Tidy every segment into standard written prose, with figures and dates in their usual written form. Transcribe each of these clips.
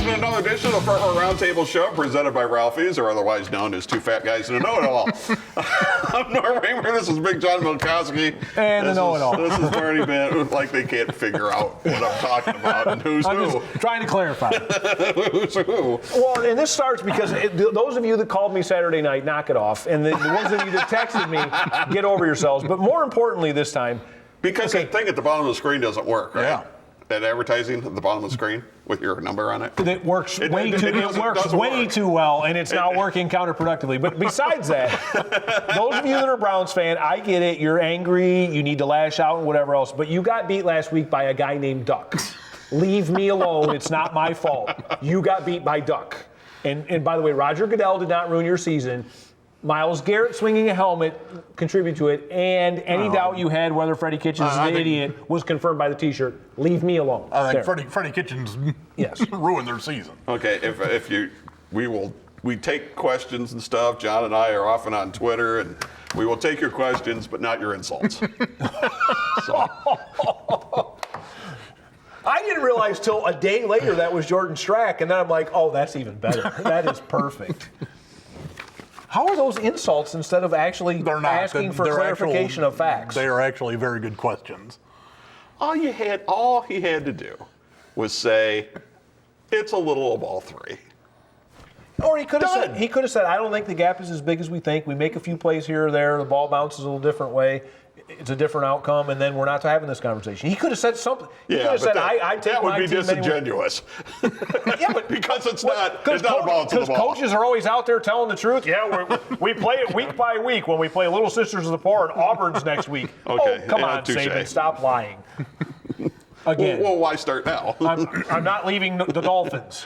to another edition of our Roundtable Show presented by Ralphie's, or otherwise known as Two Fat Guys and a Know-It-All. I'm Norm Wamer. This is Big John Malkoski. And the Know-It-All. This is Marty Bihn. Like they can't figure out what I'm talking about and who's I'm who. just trying to clarify. Who's who. Well, and this starts because those of you that called me Saturday night, knock it off. And the ones of you that texted me, get over yourselves. But more importantly this time. Because that thing at the bottom of the screen doesn't work, right? Yeah. That advertising at the bottom of the screen with your number on it. It works way too well, and it's not working counterproductively. But besides that, those of you that are Browns fan, I get it. You're angry. You need to lash out and whatever else. But you got beat last week by a guy named Duck. Leave me alone. It's not my fault. You got beat by Duck. And by the way, Roger Goodell did not ruin your season. Myles Garrett swinging a helmet contributed to it, and any doubt you had whether Freddie Kitchens is an idiot was confirmed by the T-shirt. Leave me alone. I think Freddie Kitchens ruined their season. Okay, we take questions and stuff. John and I are often on Twitter, and we will take your questions, but not your insults. I didn't realize till a day later that was Jordan Strack, and then I'm like, oh, that's even better. That is perfect. How are those insults instead of actually asking for clarification of facts? They are actually very good questions. All he had to do was say, it's a little of all three. Or he could have said, I don't think the gap is as big as we think. We make a few plays here or there. The ball bounces a little different way. It's a different outcome, and then we're not having this conversation. He could have said something. He could have said, I take that would my be team disingenuous. Yeah, but because it's not a bounce of the ball. Because coaches are always out there telling the truth. Yeah, we play it week by week when we play Little Sisters of the Poor and Auburn's next week. Okay. Oh, come on, Saban, stop lying. Again. Well, why start now? I'm not leaving the Dolphins.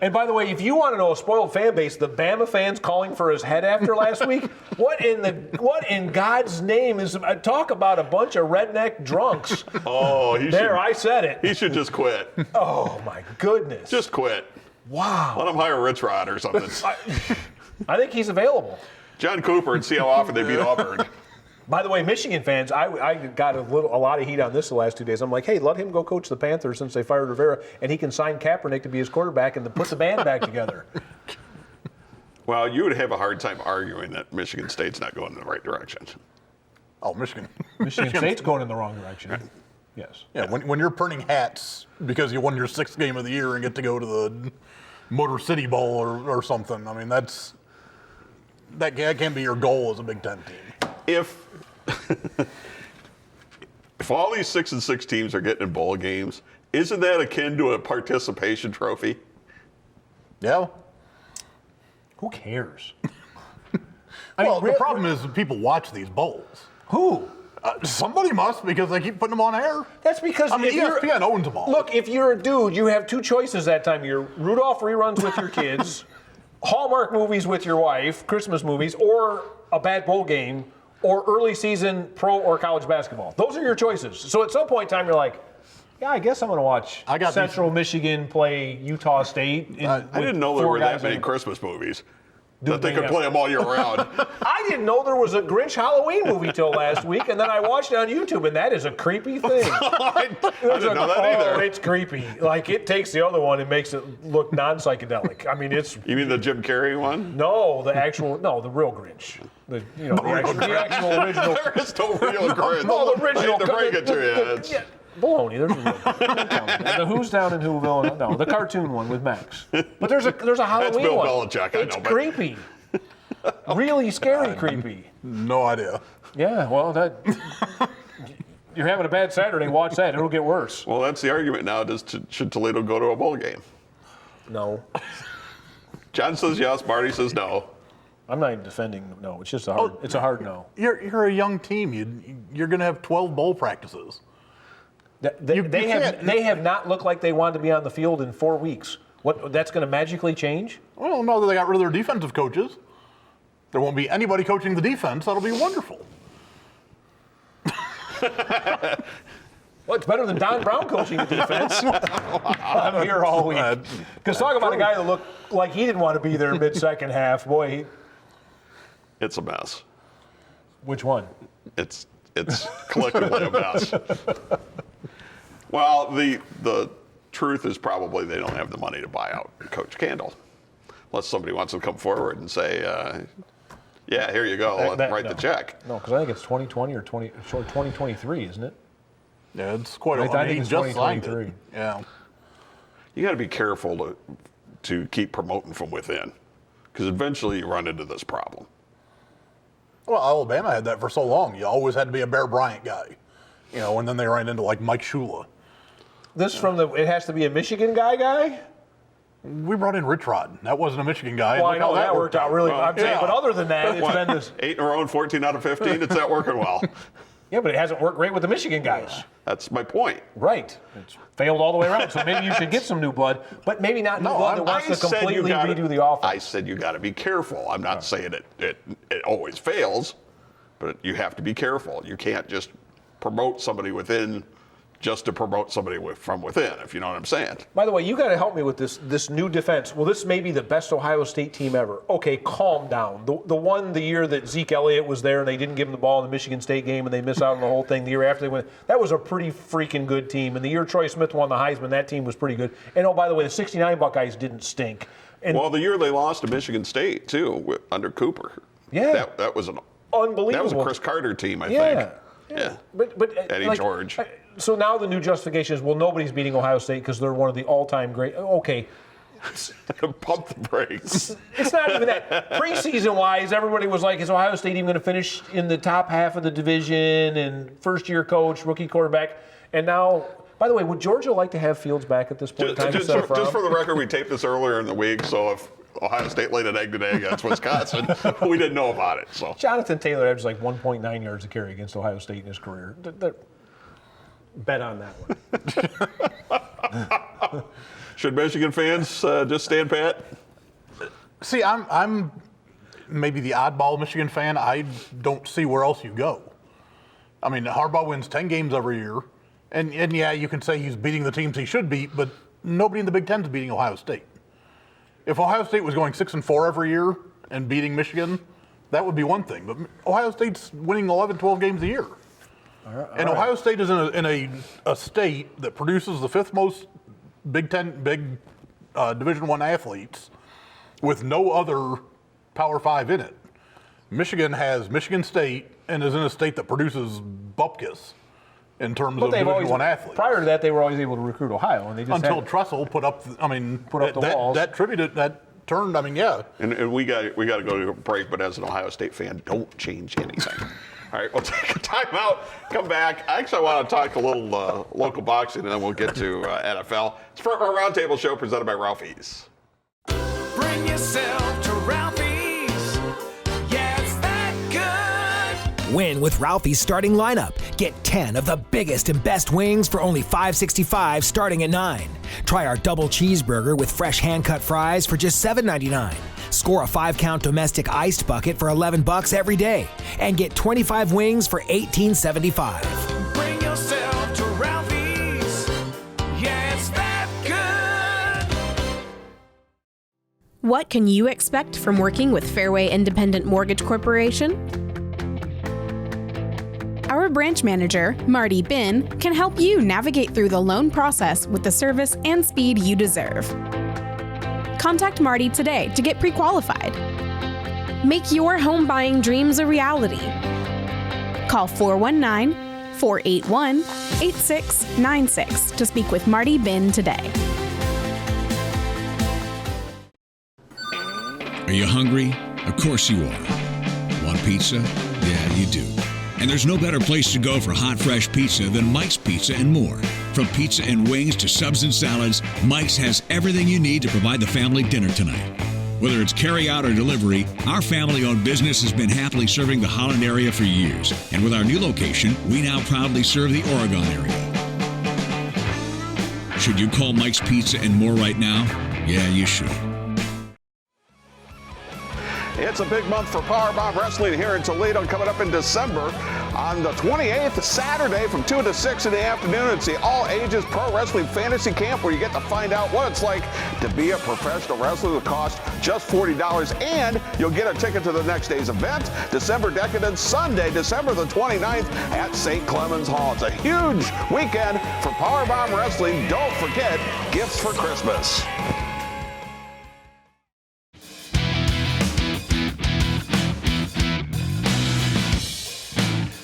And by the way, if you want to know a spoiled fan base, the Bama fans calling for his head after last week, what in God's name is talk about a bunch of redneck drunks? Oh, I said it. He should just quit. Oh my goodness. Just quit. Wow. Let him hire Rich Rod or something. I think he's available. John Cooper, and see how often they beat Auburn. By the way, Michigan fans, I got a lot of heat on this the last 2 days. I'm like, hey, let him go coach the Panthers since they fired Rivera, and he can sign Kaepernick to be his quarterback and put the band back together. Well, you would have a hard time arguing that Michigan State's not going in the right direction. Oh, Michigan State's going in the wrong direction. Right. Yes. Yeah, when you're printing hats because you won your 6th game of the year and get to go to the Motor City Bowl or something, I mean, that can't be your goal as a Big Ten team. If all these 6-6 teams are getting in bowl games, isn't that akin to a participation trophy? Yeah. Who cares? The problem is that people watch these bowls. Who? Somebody must, because they keep putting them on air. That's because ESPN owns them all. Look, if you're a dude, you have two choices that time of year. Rudolph reruns with your kids, Hallmark movies with your wife, Christmas movies, or a bad bowl game, or early season pro or college basketball. Those are your choices. So at some point in time, you're like, yeah, I guess I'm going to watch Central Michigan play Utah State. I didn't know there were that many Christmas movies. That they could play them all year round. I didn't know there was a Grinch Halloween movie till last week, and then I watched it on YouTube, and that is a creepy thing. I didn't know that either. Oh, it's creepy. Like, it takes the other one and makes it look non-psychedelic. I mean, it's... You mean the Jim Carrey one? No, the real Grinch. The actual original. There is no real Grinch. No, the original. I hate to break it to you. Baloney. There's a real the Who's Down in Whoville. No, the cartoon one with Max. But there's a Halloween That's Bill one. Belichick, It's creepy. Really scary creepy. No idea. Yeah, well, you're having a bad Saturday, watch that. It'll get worse. Well, that's the argument now. Should Toledo go to a bowl game? No. John says yes, Marty says no. I'm not even defending no. It's just it's a hard no. You're a young team. You're going to have 12 bowl practices. They have not looked like they wanted to be on the field in 4 weeks. That's going to magically change? Well, no, they got rid of their defensive coaches. There won't be anybody coaching the defense. That'll be wonderful. Well, it's better than Don Brown coaching the defense. I'm here all week. Because talk about a guy that looked like he didn't want to be there mid-second half. Boy, it's a mess. Which one? It's collectively a mess. Well, the truth is probably they don't have the money to buy out Coach Candle, unless somebody wants to come forward and say, "Yeah, here you go, write the check." No, because I think it's 2020 or 2023, isn't it? Yeah, it's quite a I lot. think it's Just signed 2023. it. Yeah. You got to be careful to keep promoting from within, because eventually you run into this problem. Well, Alabama had that for so long. You always had to be a Bear Bryant guy, and then they ran into like Mike Shula. This it has to be a Michigan guy? We brought in Rich Rod. That wasn't a Michigan guy. Well, Look I know how that worked out really well. I'm saying, yeah. but other than that, it's been this. 8 in a row and 14 out of 15. It's not working well. Yeah, but it hasn't worked great with the Michigan guys. That's my point. Right. It's failed all the way around. So maybe you should get some new blood, but maybe not new blood that wants to completely redo the offense. I said you got to be careful. I'm not saying it always fails, but you have to be careful. You can't just promote somebody within just to promote somebody from within, if you know what I'm saying. By the way, you got to help me with this new defense. Well, this may be the best Ohio State team ever. Okay, calm down. The year that Zeke Elliott was there and they didn't give him the ball in the Michigan State game and they missed out on the whole thing. The year after they went, that was a pretty freaking good team. And the year Troy Smith won the Heisman, that team was pretty good. And oh, by the way, the '69 Buckeyes didn't stink. And well, the year they lost to Michigan State too, under Cooper. Yeah, that was an unbelievable. That was a Chris Carter team, I think. Yeah. But Eddie George. So now the new justification is, well, nobody's beating Ohio State because they're one of the all-time great. Okay. Pump the brakes. It's not even that. Preseason-wise, everybody was like, is Ohio State even going to finish in the top half of the division? And first-year coach, rookie quarterback. And now, by the way, would Georgia like to have Fields back at this point in time? Just for the record, we taped this earlier in the week, so if Ohio State laid an egg today against Wisconsin, we didn't know about it. So Jonathan Taylor averaged like 1.9 yards a carry against Ohio State in his career. Bet on that one. Should Michigan fans just stand pat? See, I'm maybe the oddball Michigan fan. I don't see where else you go. I mean, Harbaugh wins 10 games every year, and yeah, you can say he's beating the teams he should beat, but nobody in the Big Ten is beating Ohio State. If Ohio State was going 6-4 every year and beating Michigan, that would be one thing. But Ohio State's winning 11, 12 games a year. Ohio State is in a state that produces the 5th most Big Division I athletes with no other Power 5 in it. Michigan has Michigan State and is in a state that produces bupkis in terms of Division I athletes. Prior to that, they were always able to recruit Ohio, and they just until Tressel put up the walls. That turned. I mean, yeah. And we got to go to a break. But as an Ohio State fan, don't change anything. All right, we'll take a timeout, come back. Actually, I want to talk a little local boxing, and then we'll get to NFL. It's for our Roundtable show presented by Ralphie's. Bring yourself to Ralphie's. Yeah, it's that good. Win with Ralphie's starting lineup. Get 10 of the biggest and best wings for only $5.65 starting at $9. Try our double cheeseburger with fresh hand-cut fries for just $7.99. Score a 5-count domestic iced bucket for $11 every day. And get 25 wings for $18.75. Bring yourself to Ralphie's. Yeah, it's that good. What can you expect from working with Fairway Independent Mortgage Corporation? Our branch manager, Marty Bihn, can help you navigate through the loan process with the service and speed you deserve. Contact Marty today to get pre-qualified. Make your home buying dreams a reality. Call 419-481-8696 to speak with Marty Bihn today. Are you hungry? Of course you are. Want pizza? Yeah, you do. And there's no better place to go for hot, fresh pizza than Mike's Pizza and More. From pizza and wings to subs and salads, Mike's has everything you need to provide the family dinner tonight. Whether it's carry-out or delivery, our family-owned business has been happily serving the Holland area for years. And with our new location, we now proudly serve the Oregon area. Should you call Mike's Pizza and More right now? Yeah, you should. And It's a big month for Powerbomb Wrestling here in Toledo. Coming up in December on the 28th, Saturday from 2 to 6 in the afternoon. It's the all-ages pro wrestling fantasy camp where you get to find out what it's like to be a professional wrestler. It costs just $40, and you'll get a ticket to the next day's event, December Decadence, Sunday, December the 29th at St. Clemens Hall. It's a huge weekend for Powerbomb Wrestling. Don't forget, gifts for Christmas.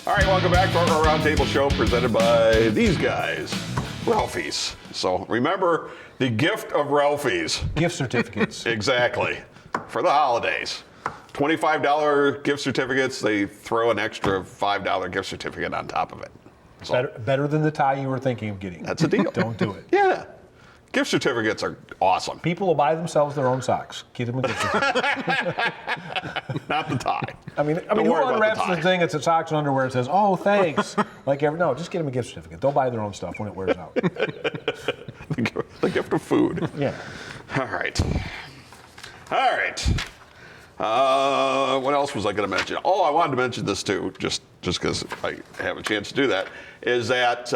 All right, welcome back to our Roundtable show presented by these guys, Ralphie's. So remember the gift of Ralphie's. Gift certificates. Exactly. For the holidays. $25 gift certificates, they throw an extra $5 gift certificate on top of it. So Better than the tie you were thinking of getting. that's a deal. Don't do it. Yeah. Gift certificates are awesome. People will buy themselves their own socks. Keep them a gift certificate. Not the tie. I mean, Don't who worry about unwraps the the tie. thing that's a socks and underwear and says, "Oh, thanks"? No, just get them a gift certificate. They'll buy their own stuff when it wears out. The gift of food. Yeah. All right. What else was I going to mention? Oh, I wanted to mention this too, just because I have a chance to do that, is that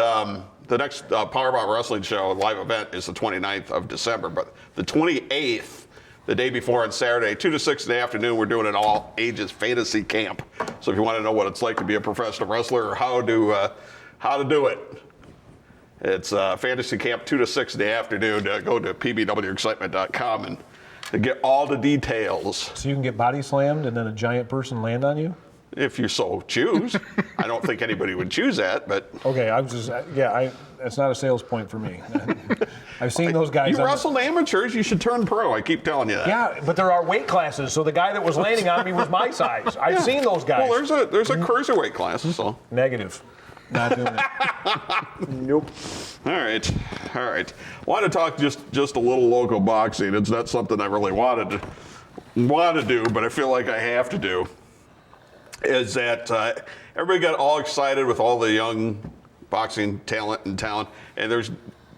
the next Powerbomb Wrestling show live event is the 29th of December, but the 28th, the day before on Saturday, 2 to 6 in the afternoon, we're doing an all-ages fantasy camp. So if you want to know what it's like to be a professional wrestler or how to do it, it's fantasy camp 2 to 6 in the afternoon. Go to pbwexcitement.com and to get all the details. So you can get body slammed and then a giant person land on you? If you so choose. I don't think anybody would choose that, but Okay, it's not a sales point for me. I've seen those guys. you wrestled amateurs, you should turn pro. I keep telling you that. Yeah, but there are weight classes, so the guy that was landing on me was my size. I've seen those guys. Well, there's a cruiserweight class, so. Negative. Not doing it. Nope. All right. Want to talk just a little local boxing. It's not something I really want to do, but I feel like I have to do. Is that everybody got all excited with all the young boxing talent in town, and there's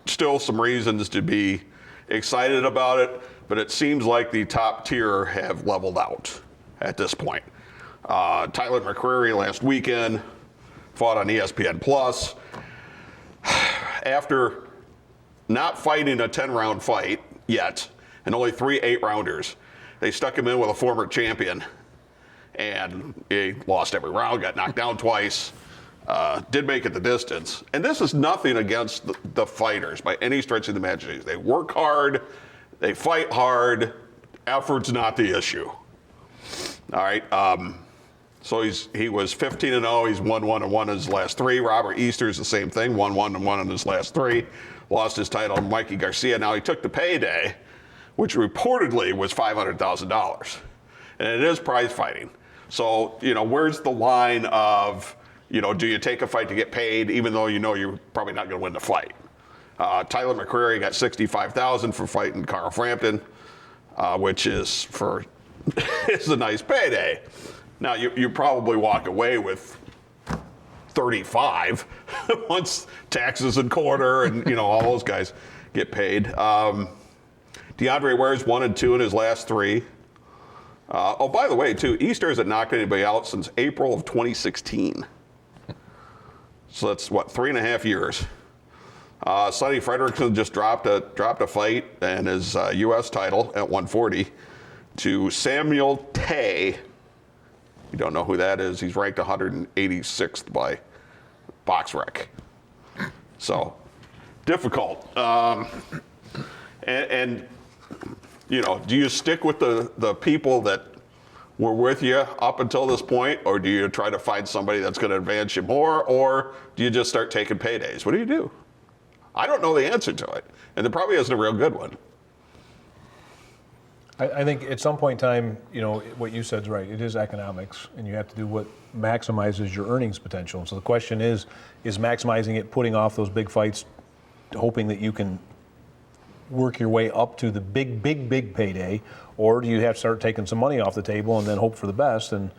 still some reasons to be excited about it, but it seems like the top tier have leveled out at this point. Tyler McCreary last weekend fought on ESPN Plus. After not fighting a 10-round fight yet, and only 3 8-rounders, they stuck him in with a former champion. And he lost every round, got knocked down twice, did make it the distance. And this is nothing against the fighters by any stretch of the imagination. They work hard, they fight hard, effort's not the issue. All right, so he was 15-0, he's 1-1-1 in his last 3. Robert Easter's the same thing, 1-1-1 in his last 3. Lost his title to Mikey Garcia. Now he took the payday, which reportedly was $500,000. And it is prize fighting. So, where's the line of, do you take a fight to get paid even though you're probably not going to win the fight? Tyler McCreary got $65,000 for fighting Carl Frampton, which is a nice payday. Now, you probably walk away with 35 once taxes and quarter and, all those guys get paid. DeAndre Ware's 1-2 in his last 3. By the way, too, Easter hasn't knocked anybody out since April of 2016. So that's 3.5 years. Sonny Frederickson just dropped a fight and his U.S. title at 140 to Samuel Tay. You don't know who that is. He's ranked 186th by BoxRec. So difficult. Do you stick with the people that were with you up until this point, or do you try to find somebody that's going to advance you more, or do you just start taking paydays? What do you do? I don't know the answer to it, and there probably isn't a real good one. I think at some point in time, what you said is right. It is economics, and you have to do what maximizes your earnings potential. So the question is maximizing it, putting off those big fights, hoping that you can work your way up to the big payday, or do you have to start taking some money off the table and then hope for the best? And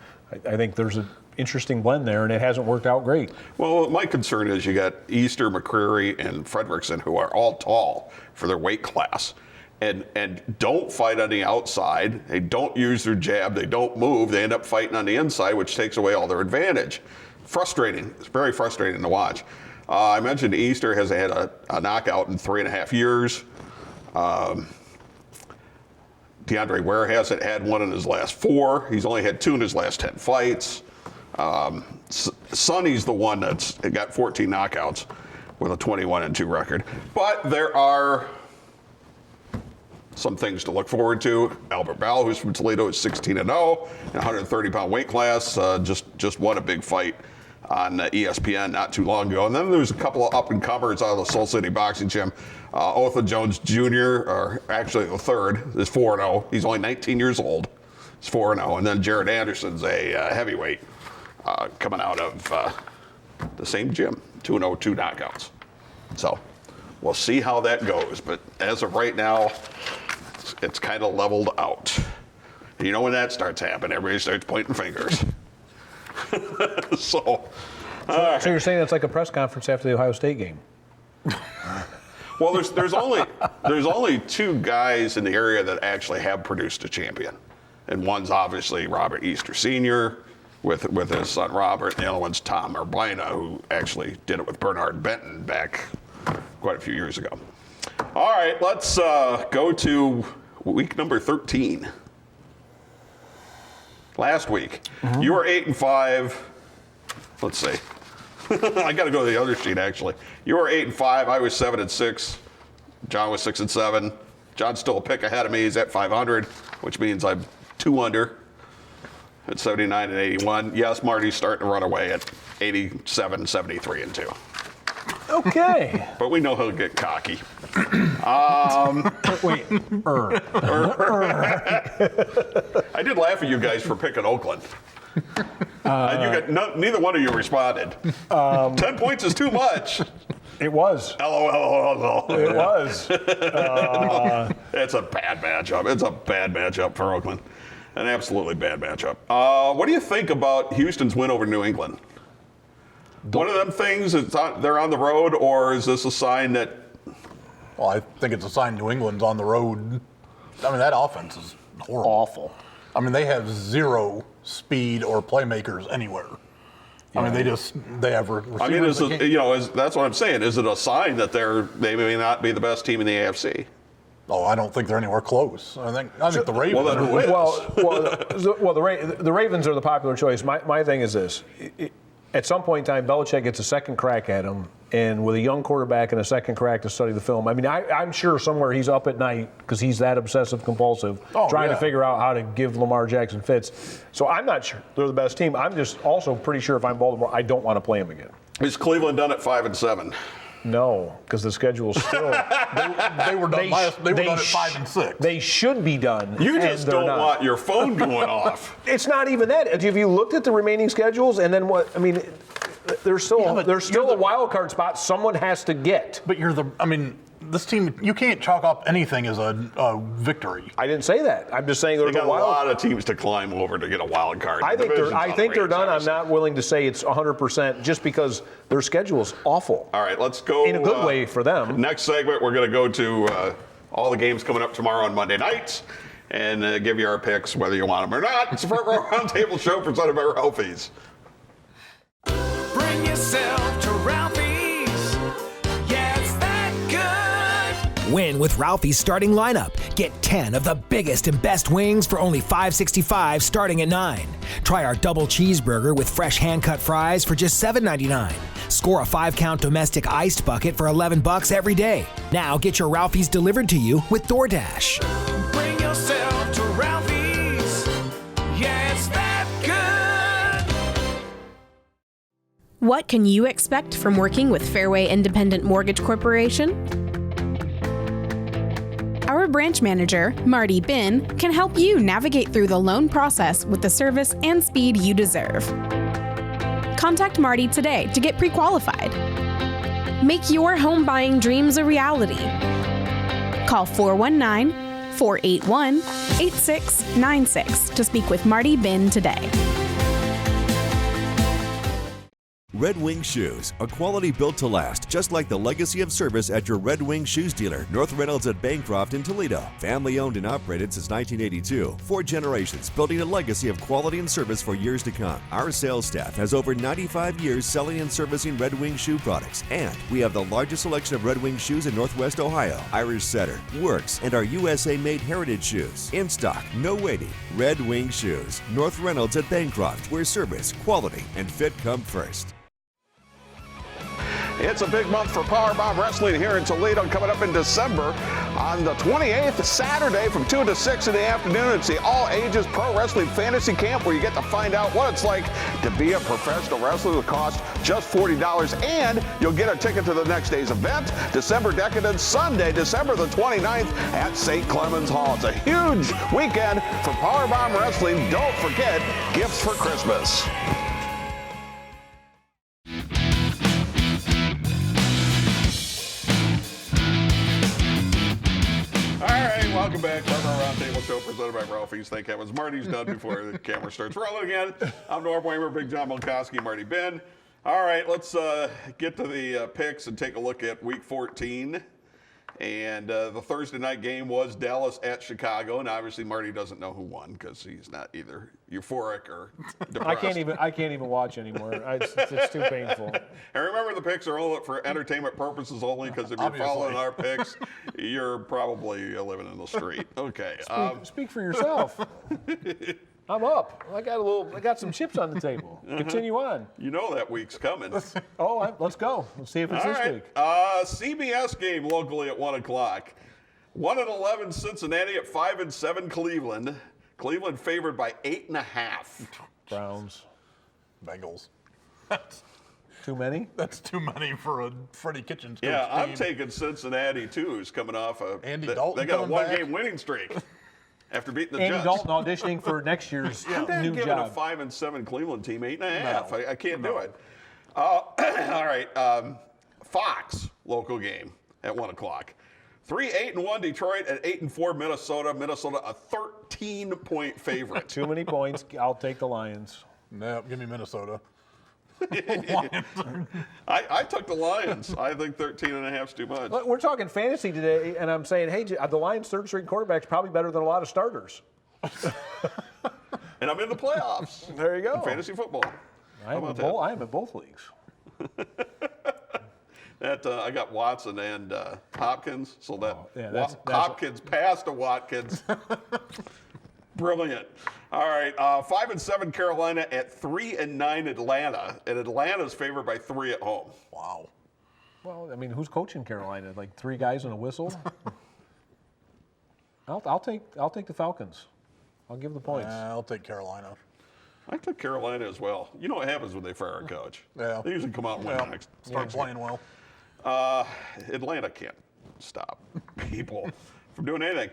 I think there's an interesting blend there, and it hasn't worked out great. Well, my concern is you got Easter, McCreary, and Fredrickson, who are all tall for their weight class. and don't fight on the outside. They don't use their jab. They don't move. They end up fighting on the inside, which takes away all their advantage. Frustrating. It's very frustrating to watch. I mentioned Easter has had a knockout in 3.5 years. DeAndre Ware hasn't had one in his last 4. He's only had 2 in his last 10 fights. Sonny's the one that's got 14 knockouts with a 21-2 record. But there are some things to look forward to. Albert Bell, who's from Toledo, is 16-0 in 130-pound weight class. Just won a big fight on ESPN not too long ago. And then there's a couple of up-and-comers out of the Soul City Boxing Gym. Otha Jones Jr., or actually the third, is 4-0. He's only 19 years old. He's 4-0. And then Jared Anderson's a heavyweight coming out of the same gym, 2-0, 2 knockouts. So we'll see how that goes. But as of right now, it's kind of leveled out. And you know when that starts happening, everybody starts pointing fingers. So you're saying it's like a press conference after the Ohio State game? Well, there's only 2 guys in the area that actually have produced a champion, and one's obviously Robert Easter Sr. with his son Robert, and the other one's Tom Urbina, who actually did it with Bernard Benton back quite a few years ago. All right, let's go to week number 13. Last week, you were 8-5. Let's see. I got to go to the other sheet, actually. You were 8-5. I was 7-6. John was 6-7. John's still a pick ahead of me. He's at 500, which means I'm 2 under at 79 and 81. Yes, Marty's starting to run away at 87, 73-2. Okay. But we know he'll get cocky. Wait. I did laugh at you guys for picking Oakland. Neither one of you responded. 10 points is too much. It was. LOL. It was. It's a bad matchup. It's a bad matchup for Oakland. An absolutely bad matchup. What do you think about Houston's win over New England? One of them things, they're on the road, or is this a sign that... Well, I think it's a sign New England's on the road. I mean, that offense is horrible. Awful. I mean, they have 0 speed or playmakers anywhere. I mean, they have receivers. I mean, that's what I'm saying. Is it a sign that they may not be the best team in the AFC? Oh, I don't think they're anywhere close. I think the Ravens. Well, then who is? The Ravens are the popular choice. My thing is this. At some point in time, Belichick gets a second crack at him, and with a young quarterback and a second crack to study the film. I mean, I'm sure somewhere he's up at night because he's that obsessive-compulsive, trying to figure out how to give Lamar Jackson fits. So I'm not sure they're the best team. I'm just also pretty sure if I'm Baltimore, I don't want to play him again. Is Cleveland done at 5-7? No, because the schedule's still. they were done at 5-6. They should be done. You just don't want your phone going off. It's not even that. Have you looked at the remaining schedules and then what? I mean, there's still a wild card spot someone has to get. But this team, you can't chalk up anything as a victory. I didn't say that. I'm just saying there's a lot of teams to climb over to get a wild card. I think they're done. I'm not willing to say it's 100% just because their schedule's awful. All right, let's go. In a good way for them. Next segment, we're going to go to all the games coming up tomorrow on Monday nights and give you our picks, whether you want them or not. It's a Front Row Roundtable show presented by Ralphie's. Bring yourself to Ralphie's. Yeah, it's that good. Win with Ralphie's starting lineup. Get 10 of the biggest and best wings for only $5.65 starting at $9. Try our double cheeseburger with fresh hand-cut fries for just $7.99. Score a 5-count domestic iced bucket for $11 every day. Now get your Ralphie's delivered to you with DoorDash. Bring yourself to Ralphie's. Yeah, it's that good. What can you expect from working with Fairway Independent Mortgage Corporation? Our branch manager, Marty Bihn, can help you navigate through the loan process with the service and speed you deserve. Contact Marty today to get pre-qualified. Make your home buying dreams a reality. Call 419-481-8696 to speak with Marty Bihn today. Red Wing Shoes, a quality built to last, just like the legacy of service at your Red Wing Shoes dealer, North Reynolds at Bancroft in Toledo. Family owned and operated since 1982. 4 generations building a legacy of quality and service for years to come. Our sales staff has over 95 years selling and servicing Red Wing shoe products, and we have the largest selection of Red Wing shoes in Northwest Ohio. Irish Setter, Works, and our USA-made heritage shoes. In stock, no waiting. Red Wing Shoes, North Reynolds at Bancroft, where service, quality, and fit come first. It's a big month for Powerbomb Wrestling here in Toledo, coming up in December on the 28th, Saturday from 2 to 6 in the afternoon. It's the all-ages pro wrestling fantasy camp where you get to find out what it's like to be a professional wrestler. It'll cost just $40, and you'll get a ticket to the next day's event, December Decadence, Sunday, December the 29th at St. Clemens Hall. It's a huge weekend for Powerbomb Wrestling. Don't forget, gifts for Christmas. Welcome back to our Roundtable show presented by Ralphie's. Thank heavens Marty's done before the camera starts rolling again. I'm Norm Wamer, Big John Malkoski, Marty Bihn. All right, let's get to the picks and take a look at Week 14. And the Thursday night game was Dallas at Chicago, and obviously Marty doesn't know who won because he's not either euphoric or depressed. I can't even watch anymore. It's too painful. And remember, the picks are all for entertainment purposes only, because if you're following our picks, you're probably living in the street. Okay. Speak for yourself. I'm up. I got some chips on the table. Continue on. You know that week's coming. Let's go. Let's see if it's this week. CBS game locally at 1 o'clock. 1-11 Cincinnati at 5-7 Cleveland. Cleveland favored by 8.5. Browns. Bengals. Too many? That's too many for a Freddie Kitchens coach Yeah, I'm team. taking Cincinnati too, who's coming off Andy Dalton. They got a coming back. one-game winning streak after beating the Andy Jets. Dalton auditioning for next year's I'm not new giving job. a 5-7 Cleveland team 8.5. No. I can't do it. All right, Fox local game at 1 o'clock. 3-8-1 Detroit at 8-4 Minnesota. Minnesota a 13-point favorite. Too many points. I'll take the Lions. No, give me Minnesota. I took the Lions. I think 13.5 is too much. Look, we're talking fantasy today, and I'm saying, hey, the Lions' third-string quarterback's probably better than a lot of starters. And I'm in the playoffs. There you go. In fantasy football. I am in both leagues. I got Watson and Hopkins, so that Hopkins passed to Watkins. Brilliant. All right, 5-7 Carolina at 3-9 Atlanta, and Atlanta's favored by 3 at home. Wow. Well, I mean, who's coaching Carolina? Like 3 guys and a whistle? I'll take the Falcons. I'll give the points. I'll take Carolina. I took Carolina as well. You know what happens when they fire a coach? Yeah. They usually come out and win the next. Start playing well. Atlanta can't stop people from doing anything.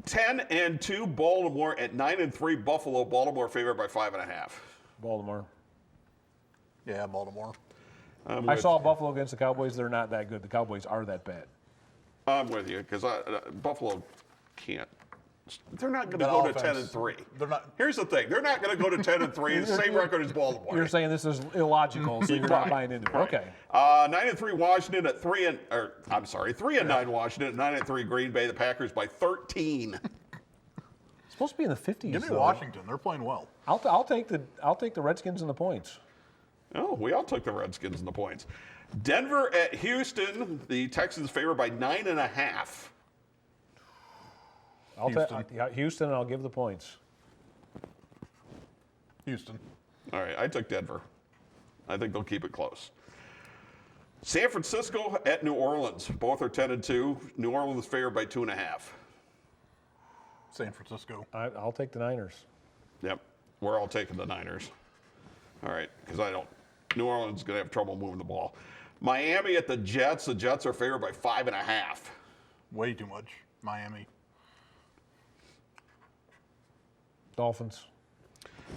10-2 Baltimore at 9-3 Buffalo. Baltimore favored by 5.5. Baltimore. Yeah, Baltimore. I saw Buffalo against the Cowboys. They're not that good. The Cowboys are that bad. I'm with you because Buffalo can't. They're not going to go to 10-3. They're not. Here's the thing: they're not going to go to 10-3. The same record as Baltimore. You're saying this is illogical, so you're not buying into it. Right. Okay. 9-3 Washington at 3-9 Washington at 9-3 Green Bay. The Packers by 13. It's supposed to be in the 50s. Give me though. Washington. They're playing well. I'll take the Redskins and the points. Oh, we all took the Redskins and the points. Denver at Houston. The Texans favored by 9.5. Houston, and I'll give the points. Houston. All right, I took Denver. I think they'll keep it close. San Francisco at New Orleans. Both are 10-2. New Orleans favored by 2.5. San Francisco. I'll take the Niners. Yep, we're all taking the Niners. All right, because New Orleans is going to have trouble moving the ball. Miami at the Jets. The Jets are favored by 5.5. Way too much. Miami. Dolphins.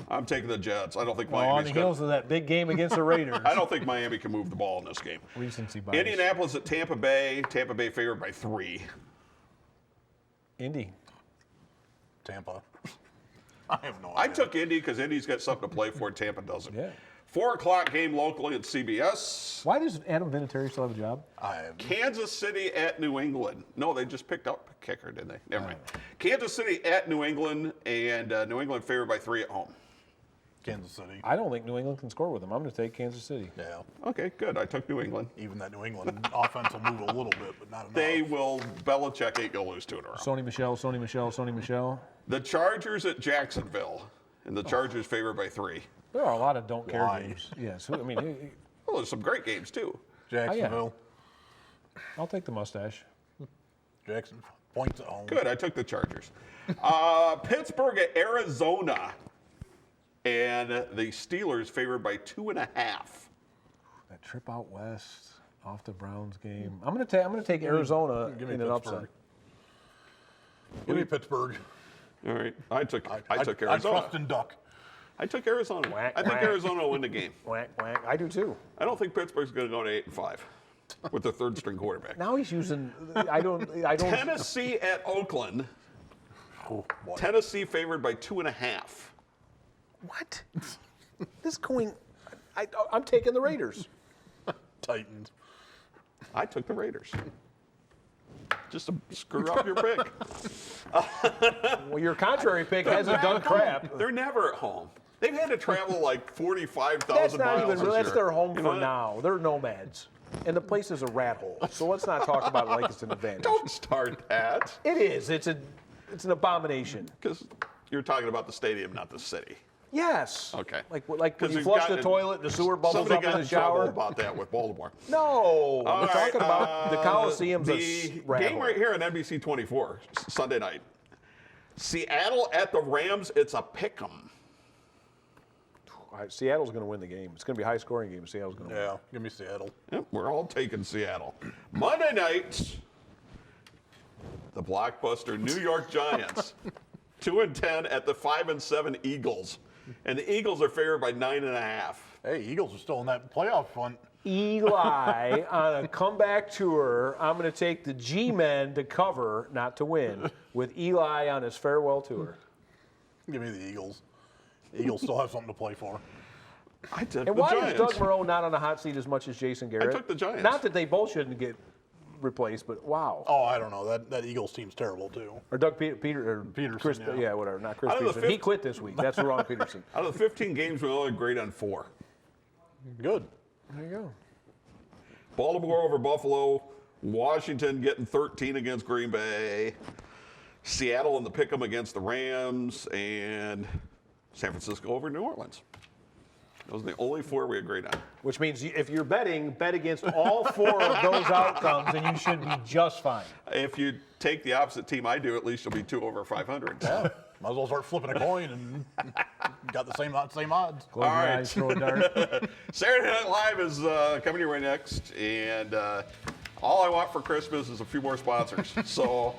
I'm taking the Jets. I don't think On Miami's the heels of that big game against the Raiders. I don't think Miami can move the ball in this game. Recency bias. Indianapolis at Tampa Bay. Tampa Bay favored by 3. Indy. Tampa. I have no idea. I took Indy because Indy's got something to play for. Tampa doesn't. Yeah. 4 o'clock game locally at CBS. Why does Adam Vinatieri still have a job? Kansas City at New England. No, they just picked up a kicker, didn't they? Never mind. Kansas City at New England, and New England favored by 3 at home. Kansas City. I don't think New England can score with them. I'm going to take Kansas City. Yeah. Okay, good. I took New England. Even that New England offense will move a little bit, but not enough. They will. Belichick ain't gonna lose 2 in a row. Sony Michel. The Chargers at Jacksonville, and the Chargers favored by 3. There are a lot of don't care Why? games. Yes, I mean, Well, there's some great games too. Jacksonville. I'll take the mustache. Jackson points at home. Good. I took the Chargers. Pittsburgh at Arizona, and the Steelers favored by 2.5. That trip out west off the Browns game. I'm going to take Arizona Give me in an Pittsburgh. upset. Give me Pittsburgh. All right. I took I Arizona. trust in Duck. I took Arizona. Whack, I think whack. Arizona will win the game. Whack, whack. I do too. I don't think Pittsburgh's going to go to 8-5 with their 3rd string quarterback. Now he's using. I don't. Tennessee at Oakland. Oh, boy. Tennessee favored by 2.5. What? This going. I'm taking the Raiders. Titans. I took the Raiders. Just to screw up your pick. Well, your contrary pick hasn't done crap. They're never at home. They've had to travel like 45,000 That's miles. not even. this That's year. their home You for know now. They're nomads, and the place is a rat hole. So let's not talk about it like it's an advantage. Don't start that. It is. It's an abomination. Because you're talking about the stadium, not the city. Yes. Okay. Like when 'Cause you you've flush got- the toilet, the sewer bubbles somebody up in got the trouble shower. about that with Baltimore. No, All we're right, talking about the Coliseum's the a rat game hole. right here on NBC 24 Sunday night. Seattle at the Rams. It's a pick'em. All right, Seattle's going to win the game. It's going to be a high-scoring game. Seattle's going to win. Yeah, give me Seattle. Yep, we're all taking Seattle. Monday night, the blockbuster New York Giants, 2-10 at the 5-7 Eagles, and the Eagles are favored by 9.5. Hey, Eagles are still in that playoff hunt. Eli on a comeback tour. I'm going to take the G-men to cover, not to win, with Eli on his farewell tour. Give me the Eagles. The Eagles still have something to play for. I took And the why Giants. is Doug Moreau not on the hot seat as much as Jason Garrett? took the Giants. Not that they both shouldn't get replaced, but wow. Oh, I don't know. That Eagles team's terrible, too. Or Doug Peterson. Peterson, yeah. Whatever. Not Chris Out of the Peterson. He fifth- quit this week. That's Ron Peterson. Out of the 15 games, we only grade on 4. Good. There you go. Baltimore over Buffalo. Washington getting 13 against Green Bay. Seattle in the pick'em against the Rams. And San Francisco over New Orleans. Those are the only 4 we agreed on. Which means if you're betting, bet against all 4 of those outcomes, and you should be just fine. If you take the opposite team I do, at least you'll be 2 over 500. Yeah. Might as well start flipping a coin and got the same odds. Close your right. eyes, throw a dart. Saturday Night Live is coming to you right next. And all I want for Christmas is a few more sponsors. So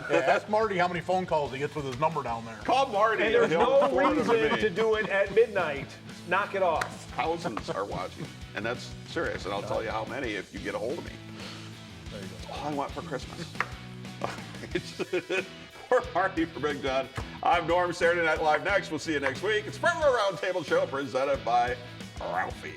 Yeah, ask Marty how many phone calls he gets with his number down there. call Marty. And there's he'll no forward them reason me. to do it at midnight. Knock it off. Thousands are watching. And that's serious. And I'll tell you how many if you get a hold of me. There you go. All I want for Christmas. For Marty, for Big John, I'm Norm. Saturday Night Live next. We'll see you next week. It's Forever Roundtable Show presented by Ralphie.